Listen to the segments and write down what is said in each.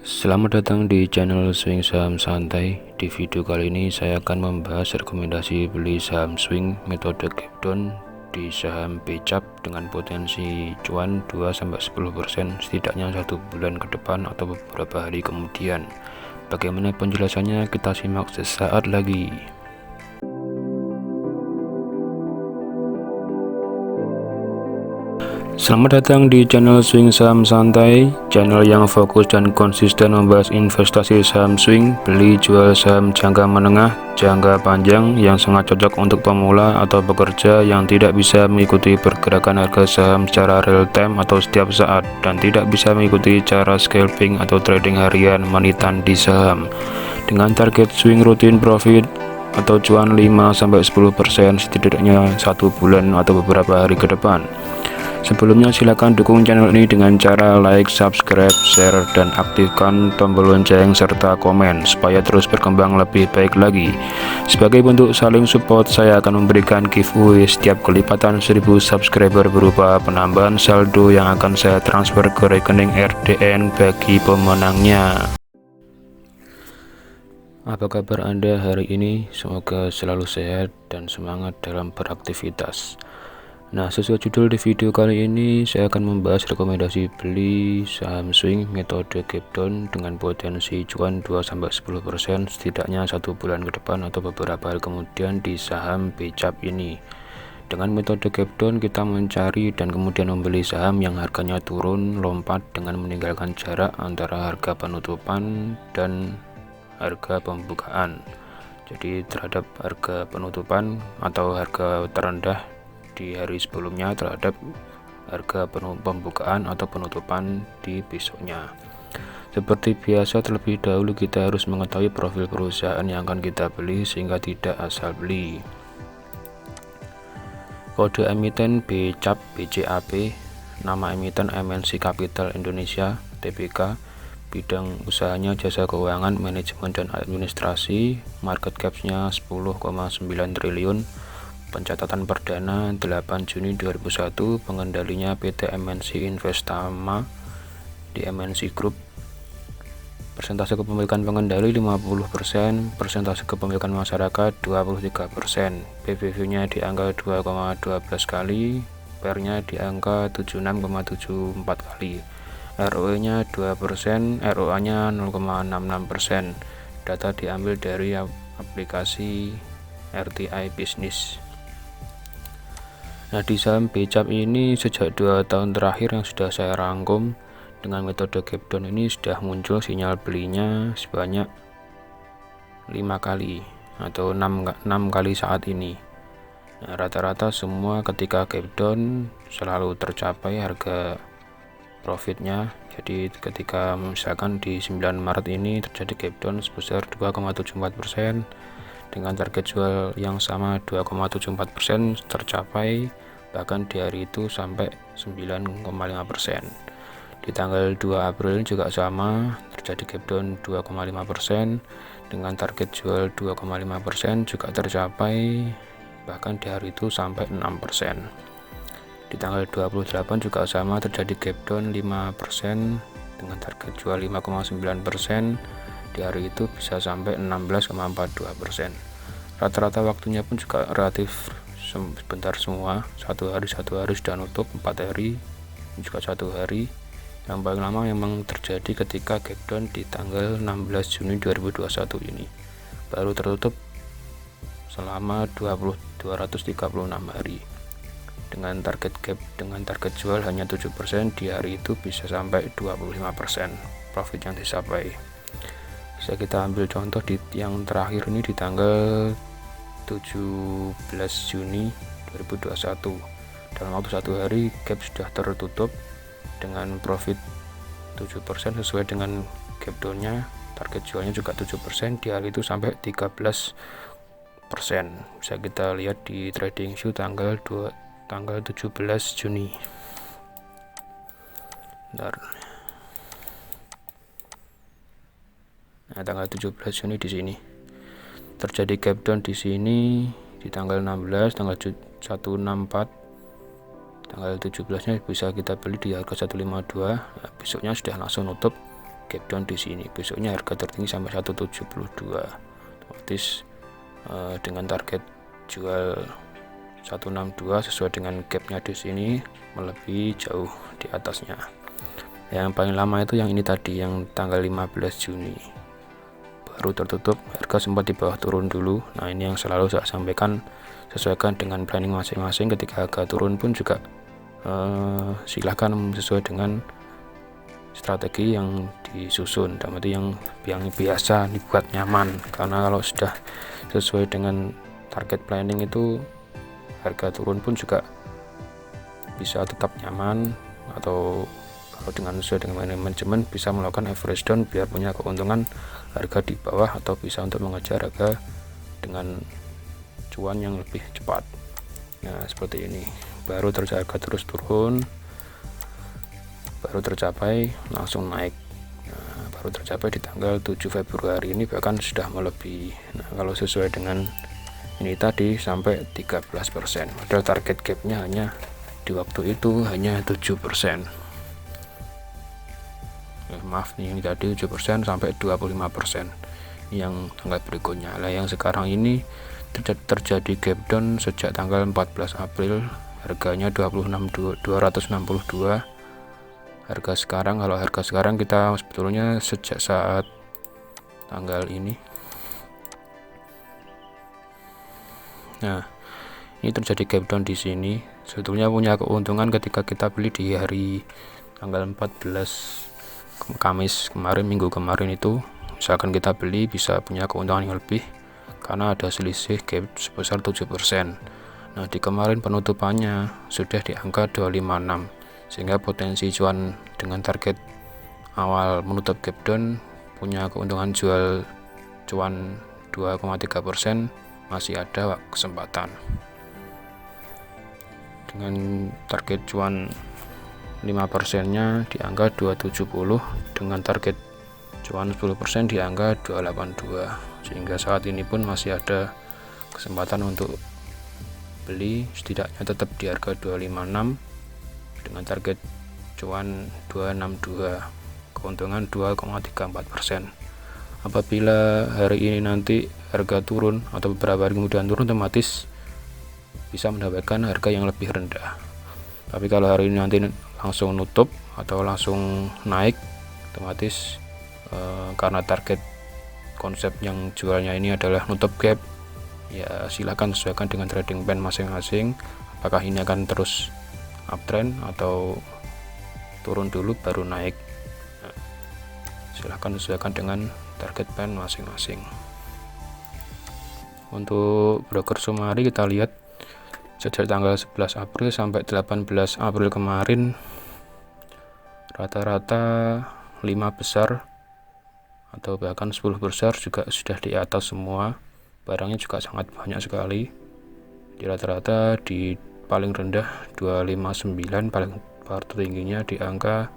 Selamat datang di channel Swing Saham Santai. Di video kali ini saya akan membahas rekomendasi beli saham swing metode gap down di saham BCAP dengan potensi cuan 2-10% setidaknya 1 bulan ke depan atau beberapa hari kemudian. Bagaimana penjelasannya, kita simak sesaat lagi. Selamat datang di channel Swing Saham Santai, channel yang fokus dan konsisten membahas investasi saham swing, beli jual saham jangka menengah, jangka panjang yang sangat cocok untuk pemula atau pekerja yang tidak bisa mengikuti pergerakan harga saham secara real time atau setiap saat dan tidak bisa mengikuti cara scalping atau trading harian manitan di saham. Dengan target swing rutin profit atau cuan 5-10% setidaknya 1 bulan atau beberapa hari ke depan. Sebelumnya silakan dukung channel ini dengan cara like, subscribe, share, dan aktifkan tombol lonceng serta komen supaya terus berkembang lebih baik lagi. Sebagai bentuk saling support, saya akan memberikan giveaway setiap kelipatan 1000 subscriber berupa penambahan saldo yang akan saya transfer ke rekening RDN bagi pemenangnya. Apa kabar Anda hari ini? Semoga selalu sehat dan semangat dalam beraktivitas. Nah, sesuai judul di video kali ini, saya akan membahas rekomendasi beli saham swing metode gap down dengan potensi cuan 2-10% setidaknya 1 bulan ke depan atau beberapa hari kemudian di saham BCAP ini. Dengan metode gap down, kita mencari dan kemudian membeli saham yang harganya turun lompat dengan meninggalkan jarak antara harga penutupan dan harga pembukaan. Jadi terhadap harga penutupan atau harga terendah di hari sebelumnya terhadap harga pembukaan atau penutupan di besoknya. Seperti biasa, terlebih dahulu kita harus mengetahui profil perusahaan yang akan kita beli sehingga tidak asal beli. Kode emiten BCAP, nama emiten MNC Capital Indonesia Tbk, bidang usahanya jasa keuangan, manajemen dan administrasi, market capnya 10,9 triliun, pencatatan perdana 8 Juni 2001, pengendalinya PT MNC Investama di MNC Group. Persentase kepemilikan pengendali 50%, persentase kepemilikan masyarakat 23%, PBV-nya di angka 2,12 kali, PER-nya di angka 76,74 kali, ROE-nya 2%, ROA-nya 0,66%. Data diambil dari aplikasi RTI Business. Nah, di saham BCAP ini sejak 2 tahun terakhir yang sudah saya rangkum dengan metode gap down ini sudah muncul sinyal belinya sebanyak 5 kali atau 6 kali saat ini. Nah, rata-rata semua ketika gap down selalu tercapai harga profitnya. Jadi ketika misalkan di 9 Maret ini terjadi gap down sebesar 2,74%, dengan target jual yang sama 2,74% tercapai, bahkan di hari itu sampai 9,5%. Di tanggal 2 April juga sama, terjadi gap down 2,5%, dengan target jual 2,5% juga tercapai, bahkan di hari itu sampai 6%. Di tanggal 28 juga sama, terjadi gap down 5% dengan target jual 5,9%. Di hari itu bisa sampai 16,42%. Rata-rata waktunya pun juga relatif sebentar semua, satu hari sudah nutup, 4 hari juga 1 hari. Yang paling lama memang terjadi ketika gap down di tanggal 16 Juni 2021 ini, baru tertutup selama 236 hari dengan target jual hanya 7%. Di hari itu bisa sampai 25% profit yang dicapai. Bisa kita ambil contoh di yang terakhir ini di tanggal 17 Juni 2021. Dalam waktu 1 hari gap sudah tertutup dengan profit 7% sesuai dengan gap down-nya. Target jualnya juga 7%, di hari itu sampai 13%. Bisa kita lihat di TradingView tanggal 17 Juni. Bentar. Nah, tanggal 17 Juni di sini terjadi gap down di sini di tanggal 16, tanggal 164, tanggal 17-nya bisa kita beli di harga 152. Nah, besoknya sudah langsung nutup gap down di sini. Besoknya harga tertinggi sampai 172, otomatis dengan target jual 162 sesuai dengan gapnya di sini, melebihi jauh di atasnya. Yang paling lama itu yang ini tadi, yang tanggal 15 Juni baru tertutup, harga sempat di bawah turun dulu. Nah, ini yang selalu saya sampaikan, sesuaikan dengan planning masing-masing. Ketika harga turun pun juga silahkan sesuai dengan strategi yang disusun, berarti yang biasa dibuat nyaman. Karena kalau sudah sesuai dengan target planning itu, harga turun pun juga bisa tetap nyaman, atau kalau dengan sesuai dengan manajemen bisa melakukan average down biar punya keuntungan harga di bawah, atau bisa untuk mengejar harga dengan cuan yang lebih cepat. Nah, seperti ini, baru harga terus turun, baru tercapai langsung naik. Nah, baru tercapai di tanggal 7 Februari ini, bahkan sudah melebihi. Nah, kalau sesuai dengan ini tadi sampai 13%, padahal target gapnya hanya di waktu itu hanya 7%. Maaf nih, ini tadi 7% sampai 25%. Yang tanggal berikutnya lah, yang sekarang ini terjadi gap down sejak tanggal 14 April, harganya 262. Harga sekarang, kalau harga sekarang kita sebetulnya sejak saat tanggal ini. Nah, ini terjadi gap down di sini. Sebetulnya punya keuntungan ketika kita beli di hari tanggal 14 Kamis kemarin, minggu kemarin itu, misalkan kita beli bisa punya keuntungan yang lebih karena ada selisih gap sebesar 7%. Nah, di kemarin penutupannya sudah di angka 256, sehingga potensi cuan dengan target awal menutup gap down punya keuntungan jual cuan 2,3%, masih ada kesempatan. Dengan target cuan 5% nya di angka 270, dengan target cuan 10% di angka 282, sehingga saat ini pun masih ada kesempatan untuk beli, setidaknya tetap di harga 256 dengan target cuan 262, keuntungan 2,34%. Apabila hari ini nanti harga turun atau beberapa hari kemudian turun, otomatis bisa mendapatkan harga yang lebih rendah. Tapi kalau hari ini nanti langsung nutup atau langsung naik, otomatis karena target konsep yang jualnya ini adalah nutup gap, ya silakan sesuaikan dengan trading plan masing-masing, apakah ini akan terus uptrend atau turun dulu baru naik. Nah, silahkan sesuaikan dengan target plan masing-masing. Untuk broker Sumari kita lihat sejak tanggal 11 April sampai 18 April kemarin, rata-rata 5 besar atau bahkan 10 besar juga sudah di atas semua. Barangnya juga sangat banyak sekali. Di rata-rata di paling rendah 259, paling tertingginya di angka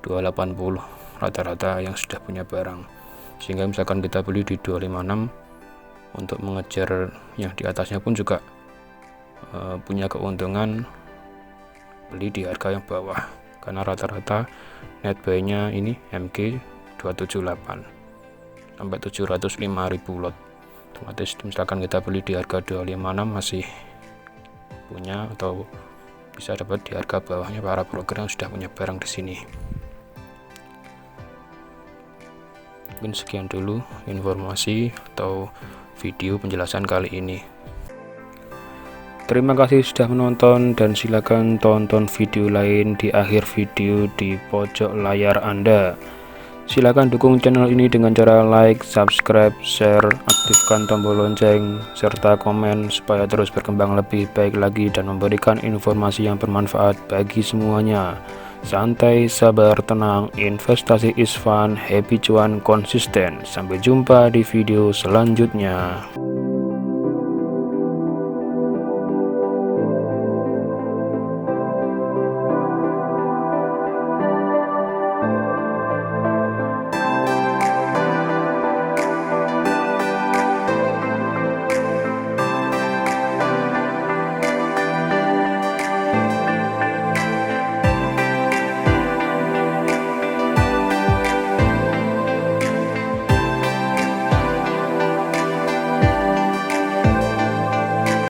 280 rata-rata yang sudah punya barang. Sehingga misalkan kita beli di 256, untuk mengejar yang di atasnya pun juga punya keuntungan beli di harga yang bawah, karena rata-rata net buy-nya ini MG 278 sampai 705.000 lot. Otomatis misalkan kita beli di harga 256 masih punya atau bisa dapat di harga bawahnya para broker yang sudah punya barang di sini. Mungkin sekian dulu informasi atau video penjelasan kali ini. Terima kasih sudah menonton, dan silakan tonton video lain di akhir video di pojok layar Anda. Silakan dukung channel ini dengan cara like, subscribe, share, aktifkan tombol lonceng, serta komen supaya terus berkembang lebih baik lagi dan memberikan informasi yang bermanfaat bagi semuanya. Santai, sabar, tenang, investasi is fun, happy cuan konsisten. Sampai jumpa di video selanjutnya.